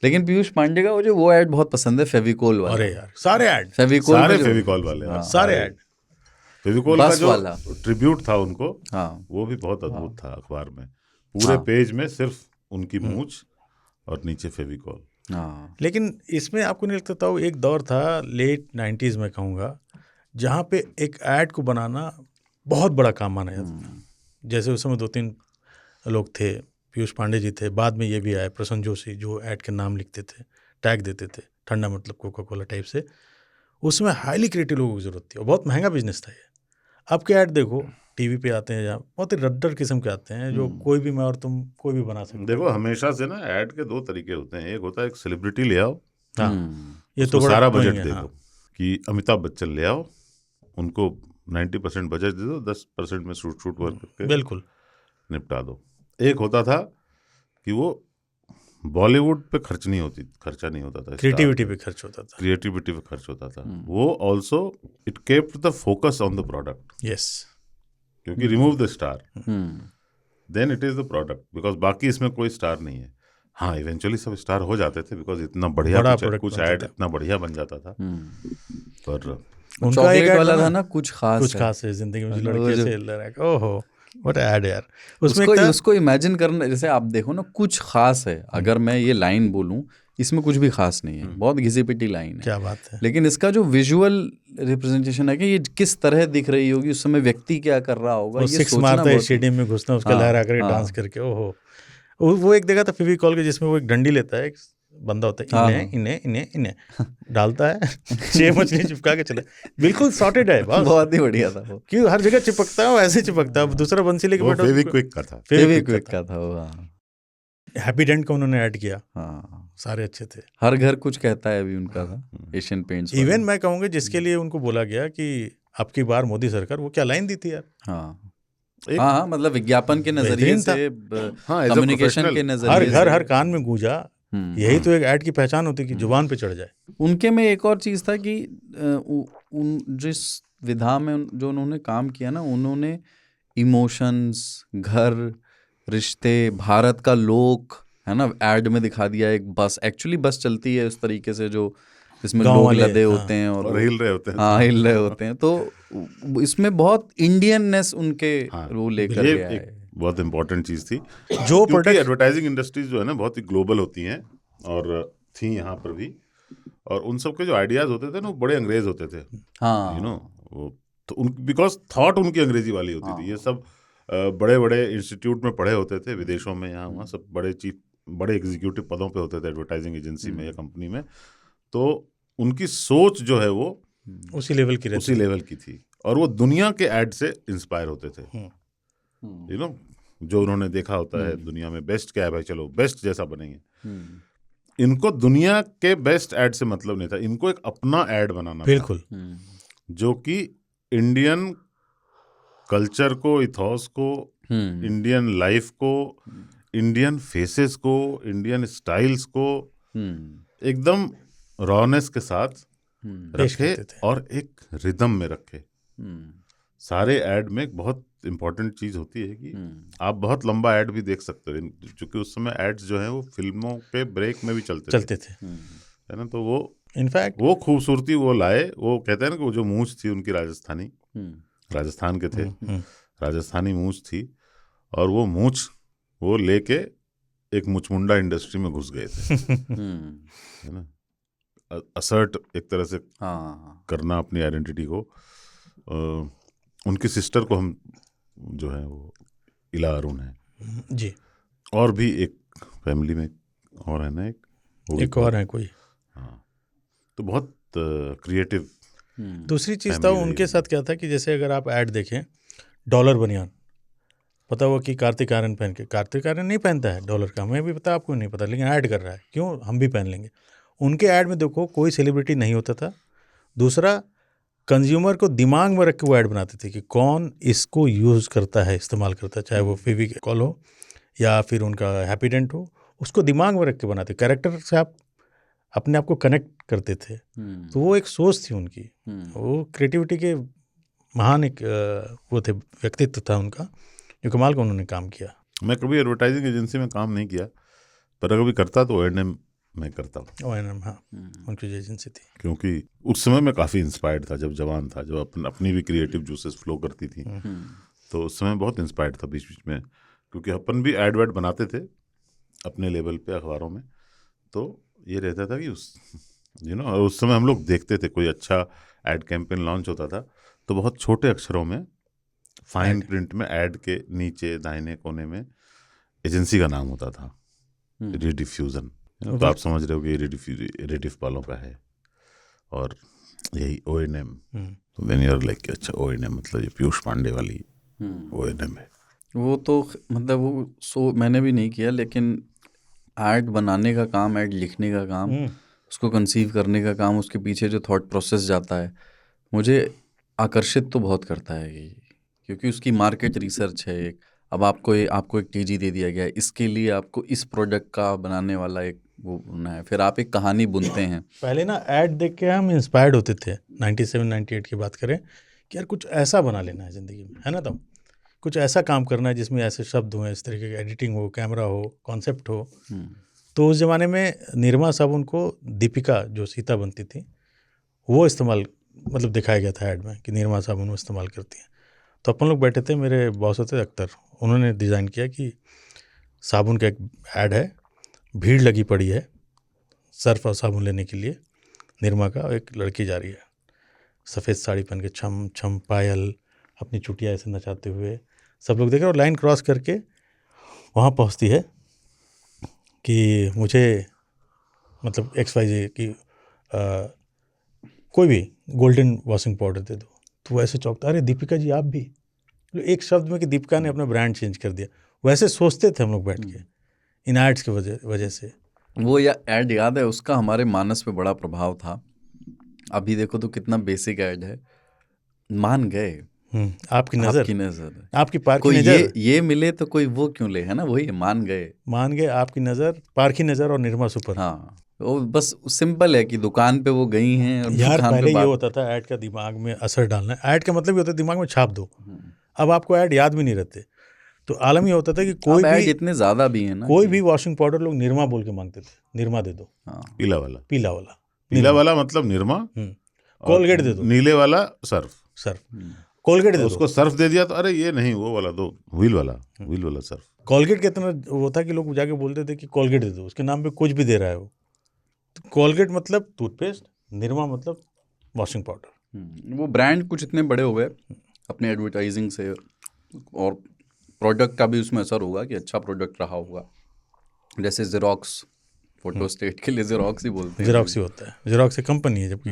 लेकिन पीयूष पांडे का वो ऐड बहुत पसंद है, फेविकोल वाला। अरे यार सारे ऐड, फेविकोल सारे में जो- फेविकॉल वाले यार, हाँ, सारे ऐड, फेविकॉल का बस जो वाला। ट्रिब्यूट था उनको, हाँ वो भी बहुत अद्भुत था। अखबार में पूरे पेज में सिर्फ उनकी मूंछ और नीचे फेविकॉल। हाँ। लेकिन इसमें आपको नहीं लगता था वो एक दौर था लेट 90s में कहूँगा, जहाँ पे एक ऐड को बनाना बहुत बड़ा काम माना जाता था। जैसे उस समय 2-3 लोग थे, पीयूष पांडे जी थे, बाद में ये भी आए प्रसन्न जोशी जो ऐड के नाम लिखते थे, टैग देते थे, ठंडा मतलब कोका कोला टाइप से। उसमें हाईली क्रिएटिव लोगों की ज़रूरत थी और बहुत महंगा बिजनेस था ये। अब के ऐड देखो टीवी पे आते हैं, जहाँ बहुत ही रद्दर किस्म के आते हैं, जो कोई भी मैं और तुम कोई भी बना सकते देखो हमेशा से ना ऐड के 2 तरीके होते हैं। एक होता है एक सेलिब्रिटी ले आओ, हाँ ये उसको तो बड़ा सारा annoying बजट है, दे हाँ। दो कि अमिताभ बच्चन ले आओ, उनको 90% बजट दे दो, 10% में शूट वर्क करके बिल्कुल निपटा दो। एक होता था कि वो बॉलीवुड पे खर्चा नहीं होता था, क्रिएटिविटी पे खर्च होता था। क्रिएटिविटी पे खर्च होता था। वो also it kept the focus on the product, yes, क्योंकि remove the star then it is the product, because बाकी इसमें कोई स्टार नहीं है। हाँ इवेंचुअली सब स्टार हो जाते थे बिकॉज इतना बढ़िया बड़ा कुछ product बनता ऐड था। इतना बढ़िया बन जाता था। पर उनका एक चॉकलेट ऐड वाला बना, था ना, कुछ खास है जिंदगी में, जो वो लड़के जो- से लड़ रहा है, ओहो व्हाट ऐड यार। उसमें उसको एक था, उसको इमेजिन करना, जैसे आप देखो ना, कुछ खास है। अगर मैं ये लाइन बोलूं, इसमें कुछ भी खास नहीं है, बहुत घिसी पिटी लाइन है, क्या बात है, लेकिन इसका जो विजुअल रिप्रेजेंटेशन है कि ये किस तरह दिख रही होगी, उस समय व्यक्ति क्या कर रहा होगा, वो ये सिक्स सोचना मारता है बहुत। स्टेडियम में घुसना, उसका हाँ, लहरा करके हाँ। डांस करके, ओहो। वो एक देखा था फेविकॉल के, जिसमें वो एक डंडी लेता है, एक बंदा होता है, हाँ, इन्हें डालता है 6 मछली चिपका के चले, बिल्कुल सॉर्टेड है बस। बहुत ही बढ़िया था वो। क्यों हर जगह चिपकता है, वो ऐसे चिपकता है। दूसरा बंसी लेके वो बैठा, फेविक्विक का था। फेविक्विक का था वो। हाँ, हैप्पी डेंट का उन्होंने ऐड किया, हाँ। सारे अच्छे थे। हर घर कुछ कहता है, अभी उनका था, एशियन पेंट्स वाला। इवन मैं कहूँगा जिसके लिए उनको बोला गया कि अब की बार मोदी सरकार, वो क्या लाइन दी थी यार। हाँ हाँ, मतलब विज्ञापन के नजरिए बेहतरीन था। से, हाँ, as a कम्युनिकेशन professional, के हर नजरिए घर से। हर कान में गूंजा। यही तो एक ऐड की पहचान होती है कि जुबान पे चढ़ जाए। उनके में एक और चीज़ था कि जिस विधा में जो उन्होंने काम किया ना, उन्होंने इमोशंस, घर, रिश्ते, भारत का लोक, है ना, ऐड में दिखा दिया। एक बस, एक्चुअली बस चलती है उस तरीके से, जो जिसमें गाँव लोग वाले, लदे हाँ। होते हैं और हिल रहे होते हैं। हाँ, हिल रहे होते हैं। तो इसमें बहुत इंडियननेस उनके वो लेकर ये गया एक है। बहुत इंपॉर्टेंट चीज थी, जो क्योंकि प्रोडक्ट, एडवर्टाइजिंग इंडस्ट्रीज जो है ना बहुत ही ग्लोबल होती हैं, और थी यहाँ पर भी। और उन सब के जो आइडियाज होते थे ना, वो बड़े अंग्रेज होते थे, हाँ, यू नो। वो तो उन बिकॉज थॉट उनकी अंग्रेजी वाली होती थी। ये सब बड़े बड़े इंस्टीट्यूट में पढ़े होते थे, विदेशों में, यहाँ वहाँ सब बड़े एग्जीक्यूटिव पदों पे होते थे एडवर्टाइजिंग एजेंसी में या कंपनी में। तो उनकी सोच जो है वो उसी लेवल की रहती थी, और वो दुनिया के ऐड से इंस्पायर होते थे, यू नो। जो उन्होंने देखा होता है दुनिया में बेस्ट क्या है, भाई चलो बेस्ट जैसा बनेंगे। इनको दुनिया के बेस्ट ऐड से मतलब नहीं था, इनको एक अपना ऐड बनाना बिल्कुल था, जो कि इंडियन कल्चर को, इथॉस को, इंडियन लाइफ को, इंडियन फेसेस को, इंडियन स्टाइल्स को एकदम रॉनेस के साथ रखे और एक रिदम में रखे। सारे ऐड में एक बहुत इंपॉर्टेंट चीज होती है कि आप बहुत लंबा ऐड भी देख सकते हो, क्योंकि उस समय एड्स जो हैं वो फिल्मों के ब्रेक में भी चलते थे, है ना। तो वो इनफैक्ट वो खूबसूरती वो लाए। वो कहते हैं ना कि वो जो मूंछ थी उनकी राजस्थान के थे, राजस्थानी मूंछ थी, और वो मूंछ वो लेके एक मुचमुंडा इंडस्ट्री में घुस गए थे, है ना। असर्ट एक तरह से करना अपनी आइडेंटिटी को। उनकी सिस्टर को हम जो है वो इला अरुण है जी, और भी एक फैमिली में और है ना, एक और है कोई। हाँ, तो बहुत क्रिएटिव। दूसरी चीज़ था उनके साथ क्या था कि जैसे अगर आप ऐड देखें, डॉलर बनियान, पता हुआ कि कार्तिक आर्यन पहन के, कार्तिक आर्यन नहीं पहनता है डॉलर का, हमें भी पता, आपको नहीं पता, लेकिन ऐड कर रहा है, क्यों हम भी पहन लेंगे। उनके ऐड में देखो कोई सेलिब्रिटी नहीं होता था। दूसरा, कंज्यूमर को दिमाग में रख के वो ऐड बनाते थे कि कौन इसको यूज़ करता है, इस्तेमाल करता है, चाहे वो फेविकॉल हो या फिर उनका हैप्पी डेंट हो, उसको दिमाग में रख के बनाते। कैरेक्टर से आप अपने आप को कनेक्ट करते थे। तो वो एक सोच थी उनकी, वो क्रिएटिविटी के महान एक वो थे, व्यक्तित्व था उनका, जो कमाल का उन्होंने काम किया। मैं कभी एडवर्टाइजिंग एजेंसी में काम नहीं किया, पर अगर भी करता तो O&M मैं करता हूँ। O&M, हाँ, उनकी जो एजेंसी थी। क्योंकि उस समय मैं काफ़ी इंस्पायर्ड था, जब जवान था, जब अपनी भी क्रिएटिव जूसेस फ्लो करती थी, तो उस समय बहुत इंस्पायर्ड था बीच बीच में, क्योंकि अपन भी एड वेड बनाते थे अपने लेवल पे अखबारों में। तो ये रहता था कि उस समय हम लोग देखते थे कोई अच्छा एड कैंपेन लॉन्च होता था तो बहुत छोटे अक्षरों में फाइन प्रिंट में एड के नीचे दाहिने कोने में एजेंसी का नाम होता था, रिडिफ्यूजन। तो आप समझ रहे हो कि रेडिफ वालों का है, और यही O&M। तो देन यू आर लाइक अच्छा O&M मतलब ये पीयूष पांडे वाली O&M है। वो तो मतलब वो मैंने भी नहीं किया, लेकिन ऐड बनाने का काम, ऐड लिखने का काम, उसको कंसीव करने का काम, उसके पीछे जो थॉट प्रोसेस जाता है, मुझे आकर्षित तो बहुत करता है ये, क्योंकि उसकी मार्केट रिसर्च है एक। अब आपको एक TG दे दिया गया है, इसके लिए आपको इस प्रोडक्ट का बनाने वाला एक वो बनना है, फिर आप एक कहानी बुनते हैं। पहले ना ऐड देख के हम इंस्पायर्ड होते थे, 97-98 की बात करें, कि यार कुछ ऐसा बना लेना है ज़िंदगी में, है ना। तो कुछ ऐसा काम करना है जिसमें ऐसे शब्द हों, इस तरीके की एडिटिंग हो, कैमरा हो, कॉन्सेप्ट हो। तो उस ज़माने में निरमा साबुन को दीपिका जो सीता बनती थी वो इस्तेमाल मतलब दिखाया गया था ऐड में कि निरमा साबुन वो इस्तेमाल करती हैं। तो अपन लोग बैठे थे, मेरे बॉस होते अख्तर, उन्होंने डिज़ाइन किया कि साबुन का एक ऐड है, भीड़ लगी पड़ी है सर्फ और साबुन लेने के लिए, निरमा का, एक लड़की जा रही है सफ़ेद साड़ी पहन के, छम छम पायल, अपनी चुटिया ऐसे नचाते हुए, सब लोग देख रहे, और लाइन क्रॉस करके वहाँ पहुँचती है कि मुझे मतलब XYZ की कोई भी गोल्डन वॉशिंग पाउडर दे दो। तो वो ऐसे चौंकता, अरे दीपिका जी आप भी, एक शब्द में कि दीपिका ने अपना ब्रांड चेंज कर दिया। वैसे सोचते थे हम लोग बैठ के इन एड्स की वजह से। वो ऐड याद है, उसका हमारे मानस पे बड़ा प्रभाव था। अभी देखो तो कितना बेसिक ऐड है, मान गए। आपकी नज़र, आपकी पार की नज़र, ये मिले तो कोई वो क्यों ले, है ना, वही मान गए, आपकी नज़र, पार की नज़र और निरमा सुपर। हाँ, वो बस सिंपल है कि दुकान पे वो गई हैं और यार दुकान पहले पे ये होता था ऐड का दिमाग में असर डालना है। ऐड का मतलब ये होता है दिमाग में छाप दो। अब आपको ऐड याद भी नहीं रहते। तो आलम ये होता था कि कोई भी, इतने ज़्यादा भी है ना, कोई भी वॉशिंग पाउडर लोग निरमा बोल के मांगते थे, निरमा दे दो, पीला वाला मतलब निरमा, कोलगेट दे दो, नीले वाला सर्फ, कोलगेट दे दो। उसको सर्फ दे दिया तो अरे ये नहीं वो वाला दो, व्हील वाला सर्फ। कोलगेट कितना वो था कि लोग जाके बोलते थे कि कोलगेट दे दो, उसके नाम पे कुछ भी दे रहा है वो। तो कोलगेट मतलब टूथपेस्ट, निरमा मतलब वॉशिंग पाउडर। वो ब्रांड कुछ इतने बड़े हो गए अपने एडवर्टाइजिंग से, और प्रोडक्ट का भी उसमें असर होगा कि अच्छा प्रोडक्ट रहा होगा। जैसे ज़ेरॉक्स, फोटो स्टेट के लिए ज़ेरॉक्स ही बोलते हैं, ज़ेरॉक्स ही होता है, ज़ेरॉक्स एक कंपनी है जबकि।